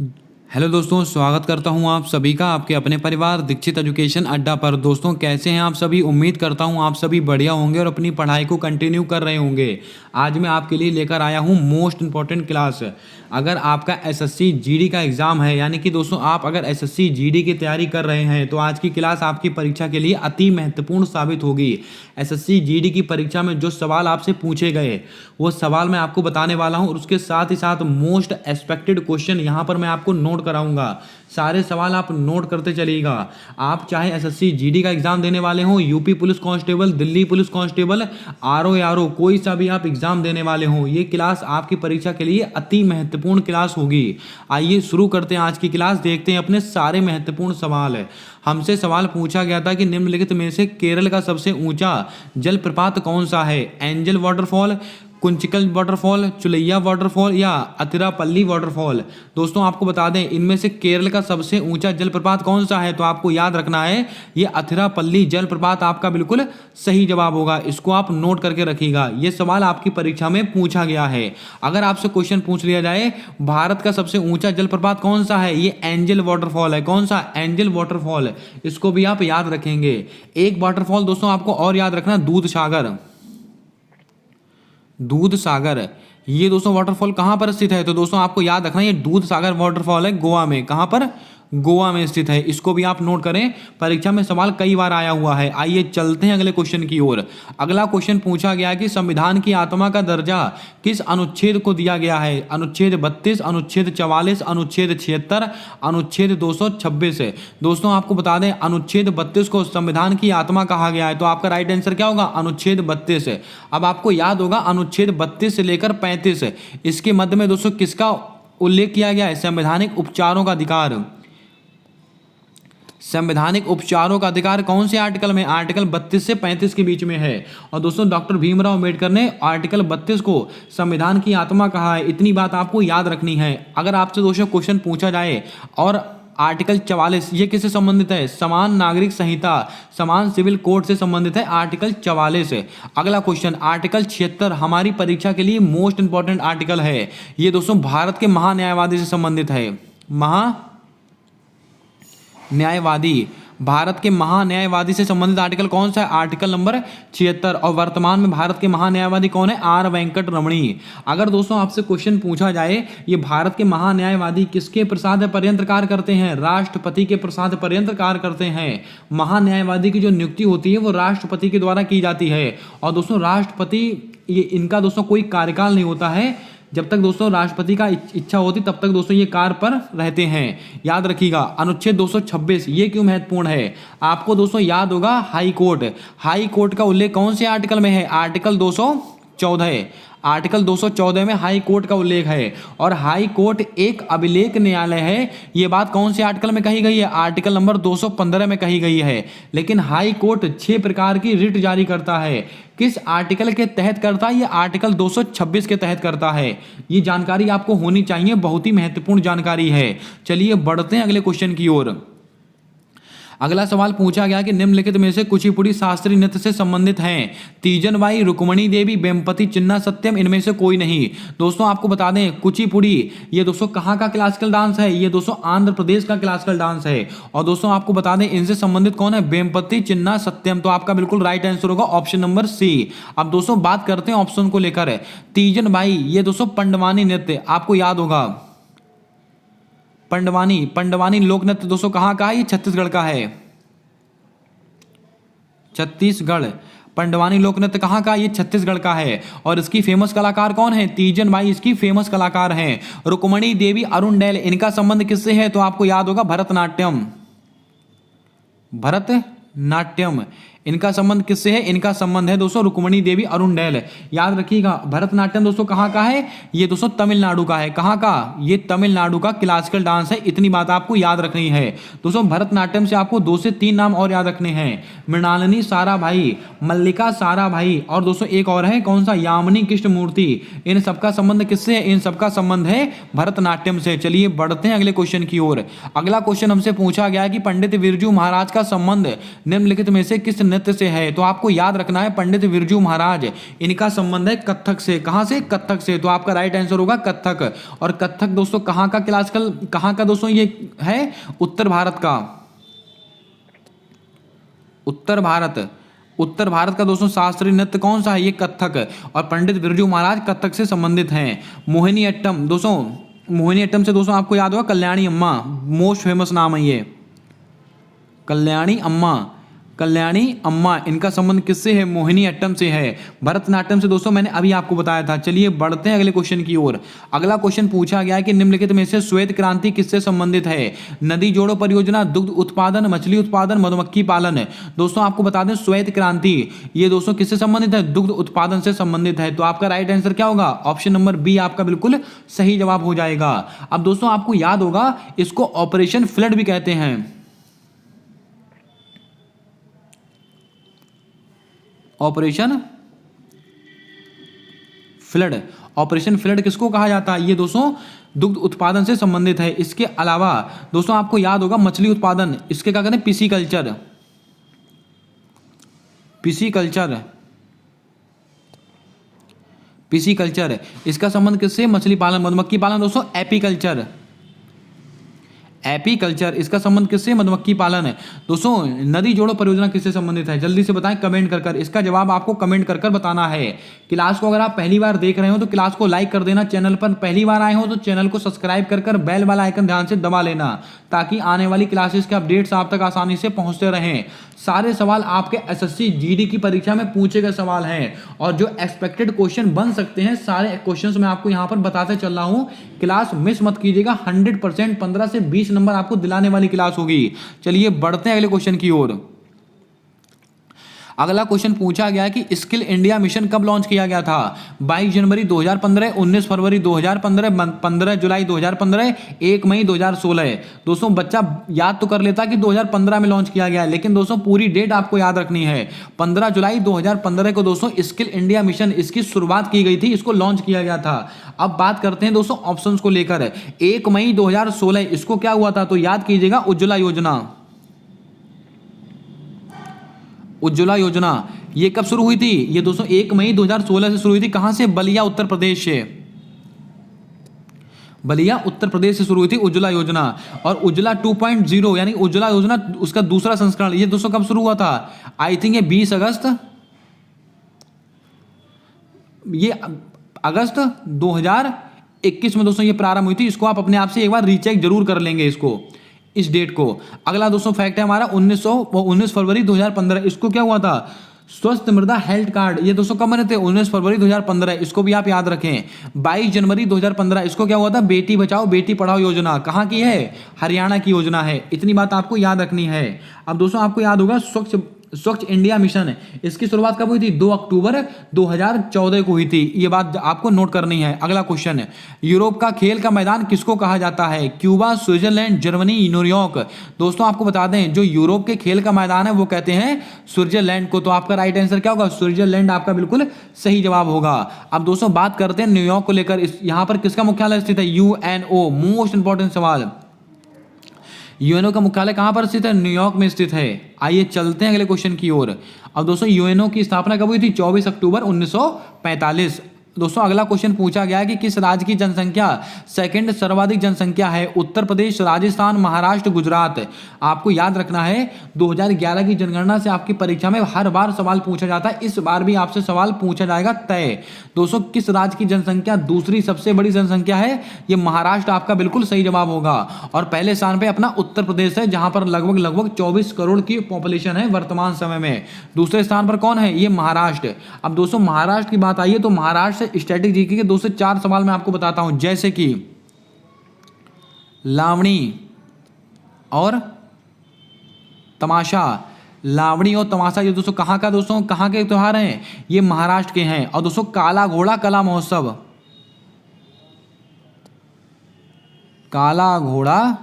Hello दोस्तों, स्वागत करता हूं आप सभी का आपके अपने परिवार दीक्षित एजुकेशन अड्डा पर। दोस्तों कैसे हैं आप सभी? उम्मीद करता हूं आप सभी बढ़िया होंगे और अपनी पढ़ाई को कंटिन्यू कर रहे होंगे। आज मैं आपके लिए लेकर आया हूं मोस्ट इंपॉर्टेंट क्लास। अगर आपका एसएससी जीडी का एग्जाम है, यानी कि दोस्तों आप अगर एसएससी जीडी की तैयारी कर रहे हैं तो आज की क्लास आपकी परीक्षा के लिए अति महत्वपूर्ण साबित होगी। एसएससी जीडी की परीक्षा में जो सवाल आपसे पूछे गए वो सवाल मैं आपको बताने वाला हूं और उसके साथ ही साथ मोस्ट एक्सपेक्टेड क्वेश्चन यहां पर मैं आपको नोट कराऊंगा। सारे सवाल आप नोट करते चलिएगा। आप चाहे एसएससी जीडी का एग्जाम देने वाले हो, UP police constable, Delhi police constable, RO कोई सा भी आप एग्जाम देने वाले हो, ये क्लास आपकी परीक्षा के लिए अति महत्वपूर्ण क्लास होगी। आइए शुरू करते हैं आज की क्लास। देखते हैं अपने सारे महत्वपूर्ण सवाल है। हमसे सवाल पूछा गया था कि निम्नलिखित में से केरल का सबसे ऊंचा जलप्रपात कौन सा है? Angel waterfall, Kunchikal waterfall, Chulaiya waterfall या अतिरापल्ली वाटरफॉल। दोस्तों आपको बता दें इनमें से केरल का सबसे ऊंचा जलप्रपात कौन सा है, तो आपको याद रखना है ये अतिरापल्ली जलप्रपात आपका बिल्कुल सही जवाब होगा। इसको आप नोट करके रखिएगा, ये सवाल आपकी परीक्षा में पूछा गया है। अगर आपसे क्वेश्चन पूछ लिया जाए भारत का सबसे ऊंचा जलप्रपात कौन सा है, ये एंजल वाटरफॉल है। कौन सा? Angel waterfall. इसको भी आप याद रखेंगे। एक वाटरफॉल दोस्तों आपको और याद रखना, दूध सागर। दूध सागर ये दोस्तों वाटरफॉल कहां पर स्थित है, तो दोस्तों आपको याद रखना ये दूध सागर वाटरफॉल है गोवा में। कहां पर? गोवा में स्थित है। इसको भी आप नोट करें, परीक्षा में सवाल कई बार आया हुआ है। आइए चलते हैं अगले क्वेश्चन की ओर। अगला क्वेश्चन पूछा गया कि संविधान की आत्मा का दर्जा किस अनुच्छेद को दिया गया है? अनुच्छेद 32, अनुच्छेद 44, अनुच्छेद 76, अनुच्छेद 226 है। दोस्तों आपको बता दें अनुच्छेद 32 को संविधान की आत्मा कहा गया है, तो आपका राइट आंसर क्या होगा? अनुच्छेद 32 है। अब आपको याद होगा अनुच्छेद 32 से लेकर 35 इसके मध्य में दोस्तों किसका उल्लेख किया गया है? संवैधानिक उपचारों का अधिकार। संवैधानिक उपचारों का अधिकार कौन से आर्टिकल में? आर्टिकल 32 से 35 के बीच में है। और दोस्तों डॉक्टर भीमराव अंबेडकर ने आर्टिकल 32 को संविधान की आत्मा कहा है। इतनी बात आपको याद रखनी है। अगर आपसे दोस्तों क्वेश्चन पूछा जाए और आर्टिकल 44 ये किससे संबंधित है? समान नागरिक संहिता, समान सिविल कोड से संबंधित है आर्टिकल 44 है। अगला क्वेश्चन आर्टिकल 76 हमारी परीक्षा के लिए मोस्ट इंपॉर्टेंट आर्टिकल है। ये दोस्तों भारत के महान्यायवादी से संबंधित है। न्यायवादी, भारत के महान्यायवादी से संबंधित आर्टिकल कौन सा है? Article number 76। और वर्तमान में भारत के महान्यायवादी कौन है? आर वेंकट रमणी। अगर दोस्तों आपसे क्वेश्चन पूछा जाए ये भारत के महान्यायवादी किसके प्रसाद पर्यंत कार्य करते हैं? राष्ट्रपति के प्रसाद पर्यंत कार्य करते हैं। महान्यायवादी की जो नियुक्ति होती है वो राष्ट्रपति के द्वारा की जाती है। और दोस्तों राष्ट्रपति ये इनका दोस्तों कोई कार्यकाल नहीं होता है। जब तक दोस्तों राष्ट्रपति का इच्छा होती तब तक दोस्तों ये कार्य पर रहते हैं। याद रखिएगा अनुच्छेद 226 ये क्यों महत्वपूर्ण है? आपको दोस्तों याद होगा हाई कोर्ट। हाई कोर्ट का उल्लेख कौन से आर्टिकल में है? आर्टिकल 214। आर्टिकल 214 में हाई कोर्ट का उल्लेख है। और हाई कोर्ट एक अभिलेख न्यायालय है। ये बात कौन से आर्टिकल में कही गई है? आर्टिकल नंबर 215 में कही गई है। लेकिन हाई कोर्ट 6 प्रकार की रिट जारी करता है। किस आर्टिकल के तहत करता है? ये आर्टिकल 226 के तहत करता है। ये जानकारी आपको होनी चाहिए, बहुत ही महत्वपूर्ण जानकारी है। चलिए बढ़ते हैं अगले क्वेश्चन की ओर। अगला सवाल पूछा गया कि निम्नलिखित में से कुचिपुड़ी शास्त्रीय नृत्य से संबंधित हैं? तीजन बाई, रुक्मणी देवी, वेम्पति, चिन्ना सत्यम, इनमें से कोई नहीं। दोस्तों आपको बता दें कुचिपुड़ी ये दोस्तों कहाँ का क्लासिकल डांस है? ये दोस्तों आंध्र प्रदेश का क्लासिकल डांस है। और दोस्तों आपको बता दें इनसे संबंधित कौन है? वेम्पति, चिन्ना सत्यम। तो आपका बिल्कुल राइट आंसर होगा ऑप्शन नंबर सी। अब दोस्तों बात करते हैं ऑप्शन को लेकर। तीजन बाई ये दोस्तों पंडवानी नृत्य आपको याद होगा। पंडवानी लोक नृत्य दोस्तों कहाँ का है? ये छत्तीसगढ़ का है। छत्तीसगढ़। पंडवानी लोक नृत्य कहाँ का? ये छत्तीसगढ़ का है। और इसकी फेमस कलाकार कौन है? तीजन बाई इसकी फेमस कलाकार हैं। रुक्मणी देवी, अरुणडेल, इनका संबंध किससे है? तो आपको याद होगा भरतनाट्यम। भरतनाट्यम इनका संबंध किससे है? इनका संबंध है दोस्तों रुक्मणी देवी, अरुणडेल। याद रखिएगा भरतनाट्यम दोस्तों कहाँ का है? ये दोस्तों तमिलनाडु का है। कहाँ का? ये तमिलनाडु का क्लासिकल डांस है। इतनी बात आपको याद रखनी है। दोस्तों भरतनाट्यम से आपको 2 से 3 नाम और याद रखने हैं। मृणालिनी साराभाई, मल्लिका साराभाई और दोस्तों एक और है कौन सा? यामिनी कृष्णमूर्ति। इन सबका संबंध किससे है? इन सबका संबंध है भरतनाट्यम से। चलिए बढ़ते हैं अगले क्वेश्चन की ओर। अगला क्वेश्चन हमसे पूछा गया कि पंडित बिरजू महाराज का संबंध निम्नलिखित में से किस नृत्य से है? तो आपको याद रखना है पंडित बिरजू महाराज, इनका संबंध है कथक से। कहां से? कथक से। तो आपका राइट आंसर होगा कथक। और कथक दोस्तों कहां का क्लासिकल, कहां का दोस्तों ये है? उत्तर भारत का। उत्तर भारत, उत्तर भारत का दोस्तों शास्त्रीय नृत्य कौन सा है? ये कथक। और पंडित बिरजू महाराज कथक से संबंधित हैं। मोहिनी अट्टम दोस्तों, मोहिनी अट्टम से दोस्तों आपको याद होगा कल्याणी अम्मा, मोस्ट फेमस नाम है ये, कल्याणी अम्मा। कल्याणी अम्मा, इनका संबंध किससे है? मोहिनी अट्टम से है। भरतनाट्यम से दोस्तों मैंने अभी आपको बताया था। चलिए बढ़ते हैं अगले क्वेश्चन की ओर। अगला क्वेश्चन पूछा गया है कि निम्नलिखित में से श्वेत क्रांति किससे संबंधित है? नदी जोड़ो परियोजना, दुग्ध उत्पादन, मछली उत्पादन, मधुमक्खी पालन। दोस्तों आपको बता दें श्वेत क्रांति ये दोस्तों किससे संबंधित है? दुग्ध उत्पादन से संबंधित है। तो आपका राइट आंसर क्या होगा? ऑप्शन नंबर बी आपका बिल्कुल सही जवाब हो जाएगा। अब दोस्तों आपको याद होगा इसको ऑपरेशन फ्लड भी कहते हैं। ऑपरेशन फ्लड, ऑपरेशन फ्लड किसको कहा जाता है? ये दोस्तों दुग्ध उत्पादन से संबंधित है। इसके अलावा दोस्तों आपको याद होगा मछली उत्पादन, इसके क्या कहते हैं? पिसीकल्चर। पिसीकल्चर, पिसीकल्चर, इसका संबंध किससे? मछली पालन। मधुमक्खी पालन दोस्तों एपीकल्चर। एपीकल्चर, इसका संबंध किससे? मधुमक्खी पालन है। दोस्तों नदी जोड़ो परियोजना किससे संबंधित है? जल्दी से बताएं कमेंट कर कर। इसका जवाब आपको कमेंट कर कर बताना है। क्लास को अगर आप पहली बार देख रहे हो तो क्लास को लाइक कर देना। चैनल पर पहली बार आए हो तो चैनल को सब्सक्राइब कर कर बेल वाला आइकन ध्यान से दबा लेना, ताकि आने वाली क्लासेस के अपडेट्स आप तक आसानी से पहुंचते रहें। सारे सवाल आपके एसएससी जीडी की परीक्षा में पूछे गए सवाल हैं, और जो एक्सपेक्टेड क्वेश्चन बन सकते हैं सारे क्वेश्चंस मैं आपको यहां पर बताते चल रहा हूं। क्लास मिस मत कीजिएगा, 100% 15 से 20 नंबर आपको दिलाने वाली क्लास होगी। चलिए बढ़ते हैं अगले क्वेश्चन की ओर। अगला क्वेश्चन पूछा गया है कि स्किल इंडिया मिशन कब लॉन्च किया गया था? 22 जनवरी 2015, 19 फरवरी 2015, 15 जुलाई 2015, 1 मई 2016। दोस्तों बच्चा याद तो कर लेता कि 2015 में लॉन्च किया गया है, लेकिन दोस्तों पूरी डेट आपको याद रखनी है। 15 जुलाई 2015 को दोस्तों स्किल इंडिया मिशन इसकी शुरुआत की गई थी, इसको लॉन्च किया गया था। अब बात करते हैं दोस्तों ऑप्शंस को लेकर। 1 मई 2016 इसको क्या हुआ था? तो याद कीजिएगा उज्ज्वला योजना। उज्ज्वला योजना ये कब शुरू हुई थी? ये दोस्तों 1 मई 2016 से शुरू हुई थी। कहां से? बलिया उत्तर प्रदेश से। बलिया उत्तर प्रदेश से शुरू हुई थी उज्ज्वला योजना। और उज्ज्वला 2.0 यानी उज्ज्वला योजना उसका दूसरा संस्करण ये दोस्तों कब शुरू हुआ था? आई थिंक ये 20 अगस्त, ये अगस्त 2021 में दोस्तों ये प्रारंभ हुई थी। इसको आप अपने आप से एक बार रीचेक जरूर कर लेंगे इसको, इस डेट को। अगला दोस्तों फैक्ट है हमारा 19 फरवरी 2015। इसको क्या हुआ था? स्वस्थ मृदा हेल्थ कार्ड ये दोस्तों कब बने थे? 19 फरवरी 2015। इसको भी आप याद रखें। 22 जनवरी 2015 इसको क्या हुआ था? बेटी बचाओ बेटी पढ़ाओ योजना। कहाँ की है? हरियाणा की योजना है। इतनी बात आपको याद रखनी है। अब दोस्तों आपको याद होगा स्वच्छ इंडिया मिशन, इसकी शुरुआत कब हुई थी? 2 अक्टूबर 2014 को हुई थी। ये बात आपको नोट करनी है। अगला क्वेश्चन है, यूरोप का खेल का मैदान किसको कहा जाता है? Cuba, Switzerland, Germany, New York. दोस्तों आपको बता दें जो यूरोप के खेल का मैदान है वो कहते हैं स्विट्जरलैंड को। तो आपका राइट आंसर क्या होगा? स्विट्जरलैंड आपका बिल्कुल सही जवाब होगा। अब दोस्तों बात करते हैं न्यूयॉर्क को लेकर। यहां पर किसका मुख्यालय स्थित है? यूएनओ। मोस्ट इंपॉर्टेंट सवाल, यूएनओ का मुख्यालय कहां पर स्थित है? न्यूयॉर्क में स्थित है। आइए चलते हैं अगले क्वेश्चन की ओर। अब दोस्तों यूएनओ की स्थापना कब हुई थी? 24 अक्टूबर 1945। दोस्तों अगला क्वेश्चन पूछा गया है कि किस राज्य की जनसंख्या सेकंड सर्वाधिक जनसंख्या है? उत्तर प्रदेश, राजस्थान, महाराष्ट्र, गुजरात। आपको याद रखना है 2011 की जनगणना से आपकी परीक्षा में हर बार सवाल पूछा जाता है, इस बार भी आपसे सवाल पूछा जाएगा तय। दोस्तों किस राज्य की जनसंख्या दूसरी सबसे बड़ी जनसंख्या है? ये महाराष्ट्र आपका बिल्कुल सही जवाब होगा। और पहले स्थान पे अपना उत्तर प्रदेश है, जहां पर लगभग 24 करोड़ की पॉपुलेशन है वर्तमान समय में। दूसरे स्थान पर कौन है? ये महाराष्ट्र। अब दोस्तों महाराष्ट्र की बात आई है तो महाराष्ट्र स्टैटिक जीके के 2 से 4 सवाल मैं आपको बताता हूं, जैसे कि लावणी और तमाशा। लावणी और तमाशा ये दोस्तों कहां का दोस्तों कहां के त्योहार हैं? ये महाराष्ट्र के हैं। और दोस्तों काला घोड़ा कला महोत्सव, काला घोड़ा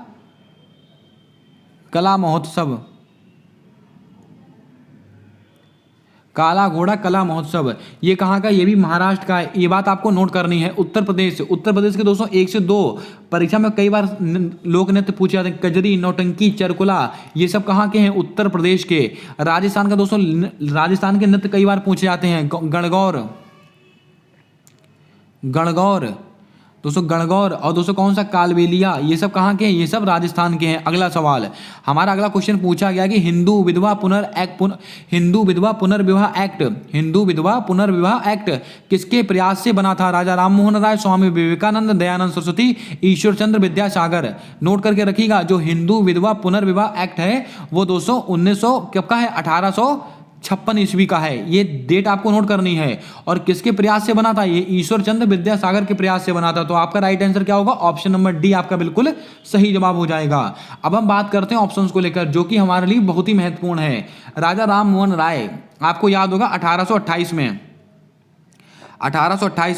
कला महोत्सव काला घोड़ा कला महोत्सव ये कहाँ का, ये भी महाराष्ट्र का है, ये बात आपको नोट करनी है। उत्तर प्रदेश के दोस्तों 1 से 2 परीक्षा में कई बार लोक नृत्य पूछे जाते हैं, कजरी, नौटंकी, चरकुला, ये सब कहाँ के हैं, उत्तर प्रदेश के। राजस्थान का दोस्तों, राजस्थान के नृत्य कई बार पूछे जाते हैं, गणगौर दोस्तों, गणगौर, और दोस्तों कौन सा, कालबेलिया, ये सब कहाँ के हैं, ये सब राजस्थान के हैं। अगला सवाल, हमारा अगला क्वेश्चन पूछा गया कि हिंदू विधवा पुनर्विवाह एक्ट किसके प्रयास से बना था? राजा राम मोहन राय, स्वामी विवेकानंद, दयानंद सरस्वती, ईश्वर चंद्र विद्यासागर। नोट करके रखिएगा, जो हिंदू विधवा पुनर्विवाह एक्ट है वो दोस्तों 1900 कब का है, 1856 ईस्वी का है। ये डेट आपको नोट करनी है। और किसके प्रयास से बना था? ये ईश्वर चंद्र विद्यासागर के प्रयास से बना था। तो आपका राइट आंसर क्या होगा? ऑप्शन नंबर डी आपका बिल्कुल सही जवाब हो जाएगा। अब हम बात करते हैं ऑप्शंस को लेकर, जो कि हमारे लिए बहुत ही महत्वपूर्ण है। राजा राम मोहन राय, आपको याद होगा 1828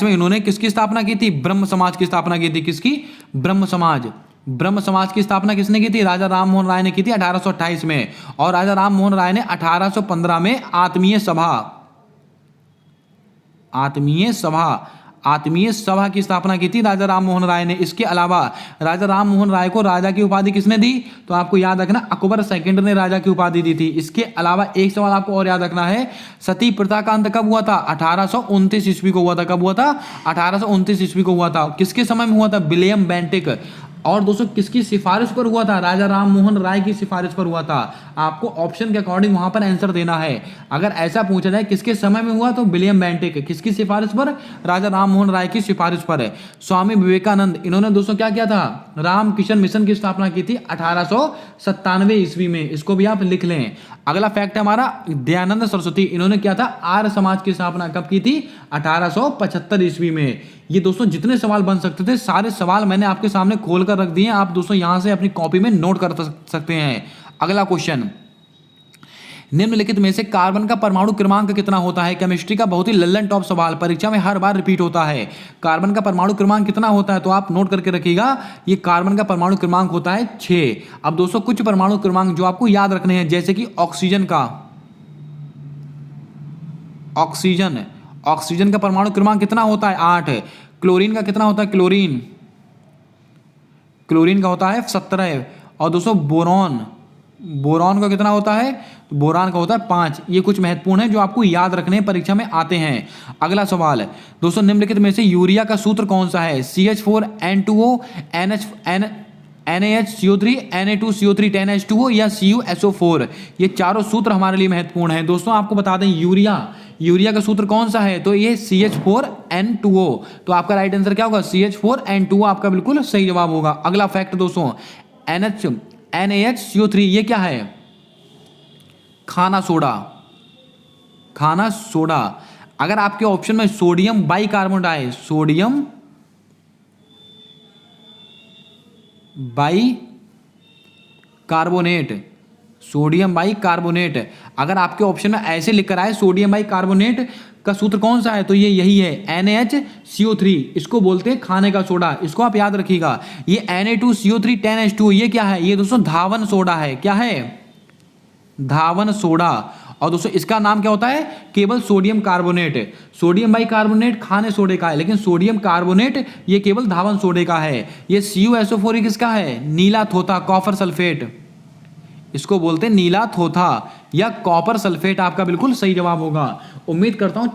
में इन्होंने किसकी स्थापना की थी? ब्रह्म समाज की स्थापना की थी। किसकी? ब्रह्म समाज की स्थापना किसने की थी? राजा राम मोहन राय ने की थी 1828 में। और राजा राम मोहन राय ने 1815 में आत्मीय सभा की स्थापना की थी राजा राम मोहन राय ने। इसके अलावा राजा राम मोहन राय को राजा की उपाधि किसने दी? तो आपको याद रखना, अकबर सेकंड ने राजा की उपाधि दी थी। इसके अलावा एक सवाल आपको और याद रखना है, सती प्रथा का अंत कब हुआ था? 1829 ईस्वी को हुआ था। कब हुआ था? 1829 ईस्वी को हुआ था। किसके समय में हुआ था? William Bentinck. और दोस्तों किसकी सिफारिश पर हुआ था? राजा राम मोहन राय की सिफारिश पर हुआ था। आपको ऑप्शन के अकॉर्डिंग वहां पर आंसर देना है। अगर ऐसा पूछा जाए किसके समय में हुआ, तो विलियम बेंटिक। किसकी सिफारिश पर? राजा राम मोहन राय की सिफारिश पर है। स्वामी विवेकानंद, इन्होंने दोस्तों क्या किया था? राम किशन मिशन की स्थापना की थी 1897 ईस्वी में। इसको भी आप लिख लें। अगला फैक्ट है हमारा, दयानंद सरस्वती, इन्होंने क्या था? आर्य समाज की स्थापना कब की थी? 1875 ईस्वी में। ये दोस्तों जितने सवाल बन सकते थे सारे सवाल मैंने आपके सामने खोल कर रख दिए। आप दोस्तों यहां से अपनी कॉपी में नोट कर सकते हैं। अगला क्वेश्चन, निम्नलिखित में से कार्बन का परमाणु क्रमांक कितना होता है? केमिस्ट्री का बहुत ही लल्लन टॉप सवाल, परीक्षा में हर बार रिपीट होता है। कार्बन का परमाणु क्रमांक कितना होता है? तो आप नोट करके रखिएगा, ये कार्बन का परमाणु क्रमांक होता है 6। अब दोस्तों कुछ परमाणु क्रमांक जो आपको याद रखने हैं, जैसे कि ऑक्सीजन का परमाणु क्रमांक कितना होता है? 8। क्लोरीन का कितना होता है? क्लोरीन का होता है 17। और दोस्तों बोरॉन का कितना होता है? बोरान का होता है 5। ये कुछ महत्वपूर्ण है जो आपको याद रखने परीक्षा में आते हैं। अगला सवाल दोस्तों, निम्नलिखित में से यूरिया का सूत्र कौन सा है? CH4 N2O NaHCO3 Na2CO3 10H2O या CuSO4। ये चारों सूत्र हमारे लिए महत्वपूर्ण है। दोस्तों आपको बता दें, यूरिया का सूत्र कौन सा है? तो ये CH4N2O। तो आपका राइट आंसर क्या होगा? CH4N2O आपका बिल्कुल सही जवाब होगा। अगला फैक्ट दोस्तों, NaHCO3 ये क्या है? खाना सोडा। अगर आपके ऑप्शन में सोडियम बाइकार्बोनेट आए, सोडियम बाइकार्बोनेट, अगर आपके ऑप्शन में ऐसे लिखकर आए सोडियम बाइकार्बोनेट का सूत्र कौन सा है? तो ये यही है, NaHCO3। इसको बोलते हैं खाने का सोडा। इसको आप याद रखिएगा। ये Na2CO3 10H2O ये क्या है? ये दोस्तों धावन सोडा है। क्या है? धावन सोडा। और दोस्तों इसका नाम क्या होता है? केवल सोडियम कार्बोनेट। सोडियम बाइकार्बोनेट खाने सोडे का है, लेकिन सोडियम कार्बोनेट ये केवल धावन सोडे का है। ये CuSO4 किसका है? नीला थोथा, कॉपर सल्फेट। इसको बोलते हैं नीला थोथा या कॉपर सल्फेट। आपका बिल्कुल सही जवाब होगा। उम्मीद करता हूं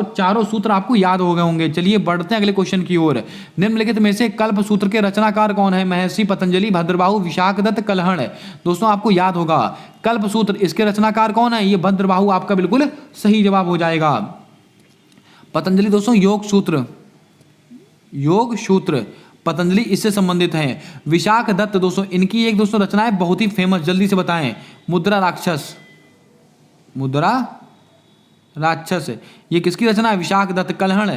चारों सूत्र आपको याद हो गए होंगे। चलिए बढ़ते हैं अगले क्वेश्चन की ओर। निम्नलिखित में से कल्प सूत्र के रचनाकार कौन है? महर्षि पतंजलि, भद्रबाहु, विशाखदत्त, कलहण। दोस्तों आपको याद होगा कल्प सूत्र, इसके रचनाकार कौन है? ये भद्रबाहु आपका बिल्कुल सही जवाब हो जाएगा। पतंजलि दोस्तों योग सूत्र पतंजलि इससे संबंधित हैं। विशाख दत्त दोस्तों, इनकी एक दोस्तों रचना है बहुत ही फेमस, जल्दी से बताएं। मुद्रा राक्षस, ये किसकी रचना है? विशाख दत्त। कलहण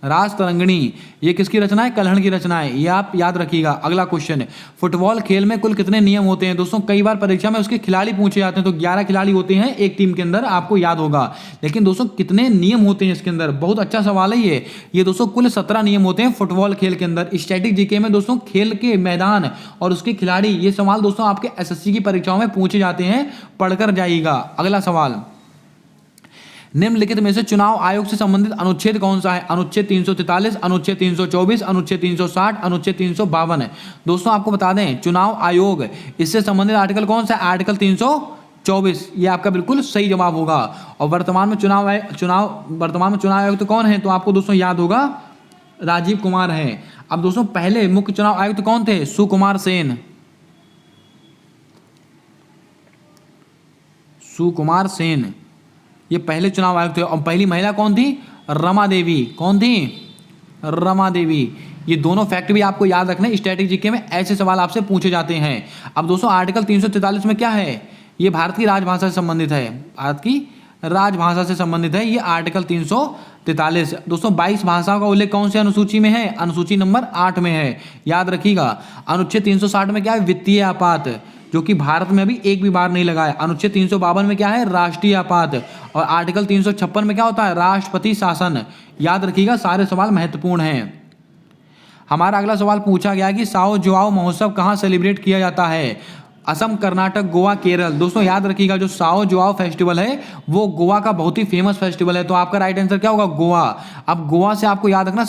राज तरंगिणी ये किसकी रचना है? कल्हण की रचना है, ये आप याद रखिएगा। अगला क्वेश्चन, फुटबॉल खेल में कुल कितने नियम होते हैं? दोस्तों कई बार परीक्षा में उसके खिलाड़ी पूछे जाते हैं, तो 11 खिलाड़ी होते हैं एक टीम के अंदर, आपको याद होगा। लेकिन दोस्तों कितने नियम होते हैं इसके अंदर? बहुत अच्छा सवाल है ये दोस्तों कुल 17 नियम होते हैं फुटबॉल खेल के अंदर। स्टैटिक जीके में दोस्तों खेल के मैदान और उसके खिलाड़ी, ये सवाल दोस्तों आपके एसएससी की परीक्षाओं में पूछे जाते हैं, पढ़कर जाइएगा। अगला सवाल, निम्नलिखित में से चुनाव आयोग से संबंधित अनुच्छेद कौन सा है? अनुच्छेद 343, अनुच्छेद 324, अनुच्छेद 360, अनुच्छेद 352 है। दोस्तों आपको बता दें, चुनाव आयोग इससे संबंधित आर्टिकल कौन सा है? आर्टिकल 324, ये आपका बिल्कुल सही जवाब होगा। और वर्तमान में चुनाव आयुक्त कौन है? तो आपको दोस्तों याद होगा राजीव कुमार है। अब दोस्तों पहले मुख्य चुनाव आयुक्त कौन थे? सुकुमार सेन। सुकुमार सेन ये पहले चुनाव आयुक्त थे। और पहली महिला कौन थी? रमा देवी। कौन थी? रमा देवी। ये दोनों फैक्ट भी आपको याद रखना है, स्टैटिक जीके में ऐसे सवाल आपसे पूछे जाते हैं। अब दोस्तों आर्टिकल 343 में क्या है? ये भारत की राजभाषा से संबंधित है, भारत की राजभाषा से संबंधित है ये आर्टिकल 343। दोस्तों 22 भाषाओं का उल्लेख कौन सी अनुसूची में है? अनुसूची नंबर 8 में है, याद रखिएगा। अनुच्छेद 360 में क्या है? वित्तीय आपात, जो कि भारत में अभी एक भी बार नहीं लगा है। अनुच्छेद 352 में क्या है? राष्ट्रीय आपात। और आर्टिकल 356 में क्या होता है? राष्ट्रपति शासन। याद रखिएगा, सारे सवाल महत्वपूर्ण हैं। हमारा अगला सवाल पूछा गया कि साओ जोआओ महोत्सव कहाँ सेलिब्रेट किया जाता है? असम, कर्नाटक, गोवा, केरल। दोस्तों याद रखिएगा, जो साओ जोआओ फेस्टिवल है वो गोवा का बहुत ही फेमस फेस्टिवल है, तो आपका राइट आंसर क्या होगा? गोवा। अब गोवा से आपको याद रखना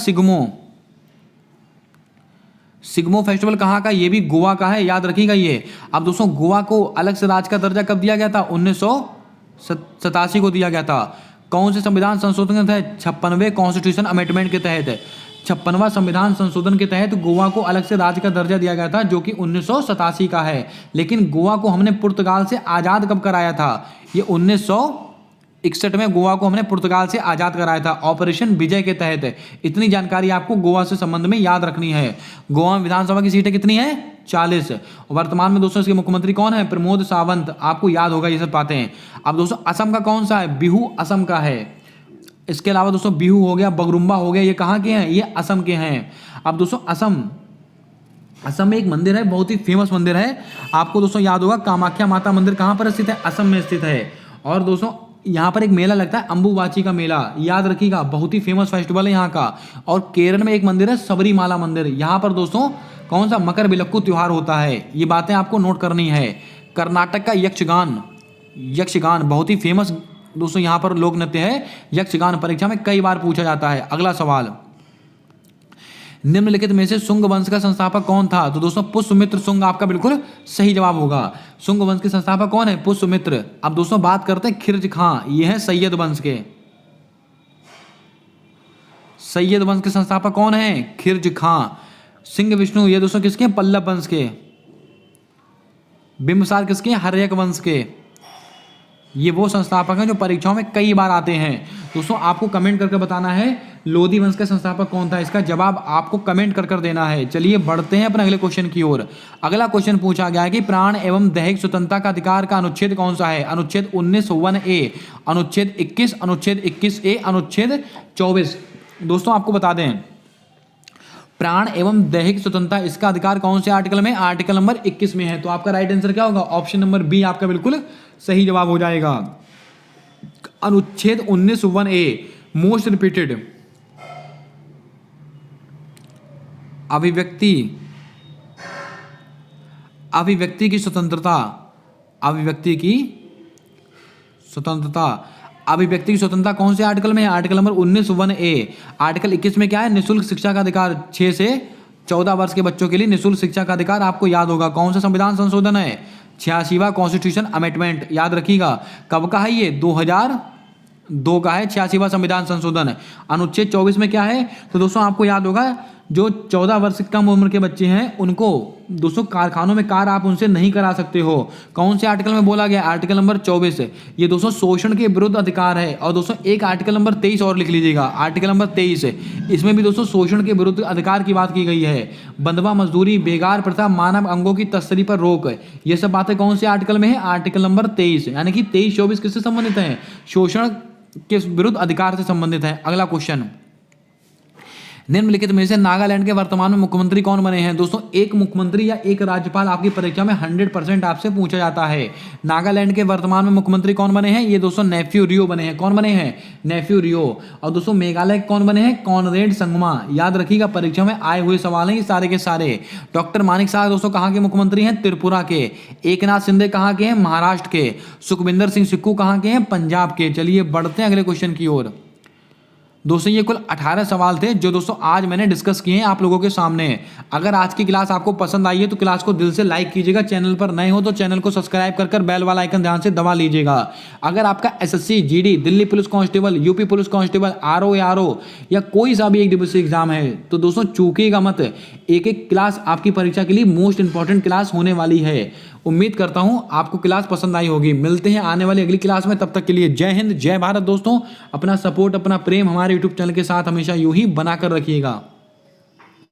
सिग्मो फेस्टिवल कहाँ का? ये भी गोवा का है, याद रखिएगा ये। अब दोस्तों गोवा को अलग से राज्य का दर्जा कब दिया गया था? 1987 को दिया गया था। कौन से संविधान संशोधन के तहत? 56वें कॉन्स्टिट्यूशन अमेंडमेंट के तहत। 56वां संविधान संशोधन के तहत गोवा को अलग से राज्य का दर्जा दिया गया था, जो कि 1987 का है। लेकिन गोवा को हमने पुर्तगाल से आज़ाद कब कराया था? ये 1961 में गोवा को हमने पुर्तगाल से आज़ाद कराया था, ऑपरेशन विजय के तहत। इतनी जानकारी आपको गोवा से संबंध में याद रखनी है। गोवा में विधानसभा की सीटें कितनी है? 40। वर्तमान में दोस्तों इसके मुख्यमंत्री कौन है? प्रमोद सावंत। आपको याद होगा ये सब बातें। अब दोस्तों असम का कौन सा है? बिहू असम का है। इसके अलावा दोस्तों बिहू हो गया, बगरुम्बा हो गया, ये कहाँ के हैं? ये असम के हैं। अब दोस्तों असम में एक मंदिर है, बहुत ही फेमस मंदिर है, आपको दोस्तों याद होगा कामाख्या माता मंदिर कहाँ पर स्थित है? असम में स्थित है। और दोस्तों यहाँ पर एक मेला लगता है अंबुबाची का मेला, याद रखिएगा, बहुत ही फेमस फेस्टिवल है यहाँ का। और केरल में एक मंदिर है सबरीमाला मंदिर, यहाँ पर दोस्तों कौन सा? मकर बिलक्कू त्योहार होता है। ये बातें आपको नोट करनी है। कर्नाटक का यक्षगान बहुत ही फेमस दोस्तों यहाँ पर लोक नृत्य है। यक्षगान परीक्षा में कई बार पूछा जाता है। अगला सवाल, निम्नलिखित में से शुंग वंश का संस्थापक कौन था? तो दोस्तों पुष्यमित्र शुंग आपका बिल्कुल सही जवाब होगा। शुंग वंश के संस्थापक कौन है? पुष्यमित्र। अब दोस्तों बात करते हैं खिर्ज खां, ये है सैयद वंश के। सैयद वंश के संस्थापक कौन है? खिर्ज खां। सिंह विष्णु ये दोस्तों किसके? पल्लव वंश के। बिंबसार किसके? हर्यक वंश के। ये वो संस्थापक हैं जो परीक्षाओं में कई बार आते हैं। दोस्तों आपको कमेंट करके बताना है लोधी वंश का संस्थापक कौन था, इसका जवाब आपको कमेंट कर देना है। चलिए बढ़ते हैं अपने अगले क्वेश्चन की ओर। अगला क्वेश्चन पूछा गया है कि प्राण एवं दैहिक स्वतंत्रता का अधिकार का अनुच्छेद कौन सा है? अनुच्छेद 19(1)(a), अनुच्छेद 21, अनुच्छेद 21(a), अनुच्छेद 24। दोस्तों आपको बता दें, प्राण एवं दैहिक स्वतंत्रता इसका अधिकार कौन से आर्टिकल में? आर्टिकल नंबर 21 में है। तो आपका राइट आंसर क्या होगा? ऑप्शन नंबर बी आपका बिल्कुल सही जवाब हो जाएगा। अनुच्छेद 19(1)(a), मोस्ट रिपीटेड, अभिव्यक्ति की स्वतंत्रता, अभिव्यक्ति की स्वतंत्रता कौन से आर्टिकल में है? Article number 19(1)(a). आर्टिकल 21 में क्या है? निःशुल्क शिक्षा का अधिकार, 6 से 14 वर्ष के बच्चों के लिए निःशुल्क शिक्षा का अधिकार। आपको याद होगा कौन सा संविधान संशोधन है? 86वां कॉन्स्टिट्यूशन अमेंडमेंट, याद रखिएगा। कब का है ये? 2002 का है 86वां संविधान संशोधन। अनुच्छेद 24 में क्या है? तो दोस्तों आपको याद होगा जो 14 वर्ष से कम उम्र के बच्चे हैं उनको दोस्तों कारखानों में कार्य आप उनसे नहीं करा सकते हो। कौन से आर्टिकल में बोला गया? Article number 24। ये दोस्तों शोषण के विरुद्ध अधिकार है। और दोस्तों एक आर्टिकल नंबर 23 और लिख लीजिएगा, आर्टिकल नंबर 23, इसमें भी दोस्तों शोषण के विरुद्ध अधिकार की बात की गई है। बंधुआ मजदूरी, बेगार प्रथा, मानव अंगों की तस्करी पर रोक, ये सब बातें कौन से आर्टिकल में है? Article number 23। यानी कि 23-24 किससे संबंधित है? शोषण के विरुद्ध अधिकार से संबंधित है। अगला क्वेश्चन, निम्नलिखित में से नागालैंड के वर्तमान में मुख्यमंत्री कौन बने हैं? दोस्तों एक मुख्यमंत्री या एक राज्यपाल आपकी परीक्षा में 100% आपसे पूछा जाता है। नागालैंड के वर्तमान में मुख्यमंत्री कौन बने हैं? ये दोस्तों नेफ्यू रियो बने हैं। कौन बने हैं? नेफ्यू रियो। और दोस्तों मेघालय के कौन बने हैं? कॉनरेड संगमा। याद रखिएगा, परीक्षा में आए हुए सवाल हैं ये सारे के सारे। डॉक्टर मानिक साहब दोस्तों कहाँ के मुख्यमंत्री हैं? त्रिपुरा के। एकनाथ शिंदे कहाँ के हैं? महाराष्ट्र के। सुखविंदर सिंह सुक्खू कहाँ के हैं? पंजाब के। चलिए बढ़ते हैं अगले क्वेश्चन की ओर। दोस्तों ये कुल 18 सवाल थे जो दोस्तों आज मैंने डिस्कस किए हैं आप लोगों के सामने। अगर आज की क्लास आपको पसंद आई है तो क्लास को दिल से लाइक कीजिएगा। चैनल पर नए हो तो चैनल को सब्सक्राइब कर बेल वाला आइकन ध्यान से दबा लीजिएगा। अगर आपका SSC, GD, Delhi police constable, UP police constable, RO या कोई सा भी एक दिवसीय एग्जाम है तो दोस्तों चूकिएगा मत। एक एक क्लास आपकी परीक्षा के लिए मोस्ट इंपॉर्टेंट क्लास होने वाली है। उम्मीद करता हूं आपको क्लास पसंद आई होगी। मिलते हैं आने वाली अगली क्लास में, तब तक के लिए जय हिंद, जय भारत। दोस्तों अपना सपोर्ट, अपना प्रेम हमारे यूट्यूब चैनल के साथ हमेशा यूं ही बनाकर रखिएगा।